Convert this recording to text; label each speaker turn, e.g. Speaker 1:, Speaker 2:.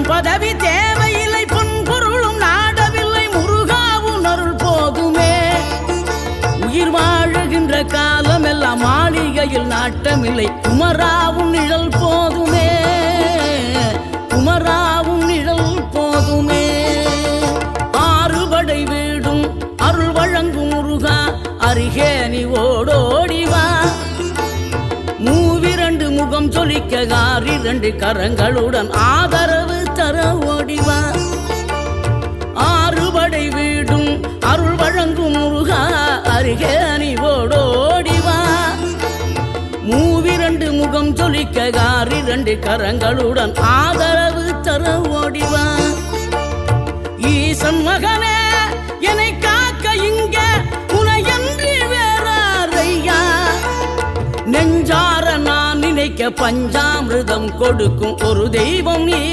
Speaker 1: பணம் பதவி தேவையில்லை, பொன் பொருளும் நாடவில்லை, முருகாவும் அருள் போதுமே. உயிர் வாழுகின்ற காலமெல்லாம் மாளிகையில் நாட்டமில்லை, குமராவும் நிழல் போதுமே, குமராவும் நிழல் போதுமே. ஆறுபடை வீடும் அருள் வழங்கும் முருகா, அருகே நீ ஓடோடிவா. மூவிரண்டு முகம் சொலிக்க ஆறிரண்டு கரங்களுடன் ஆதரவு தர ஓடிவா. ஆறுபடை வீடும் அருள் வழங்கும் முருகா, அருகே நீ ஓடோடிவா. மூவிரண்டு முகம் சொலிக்க ஆறிரண்டு கரங்களுடன் ஆதரவு தர ஓடிவா. ஈசன் மகனே என்னை காக்க இங்க உனையன்றி வேறாரையா. நெஞ்சார நான் நினைக்க பஞ்சாமிர்தம் கொடுக்கும் ஒரு தெய்வம் நீதான்.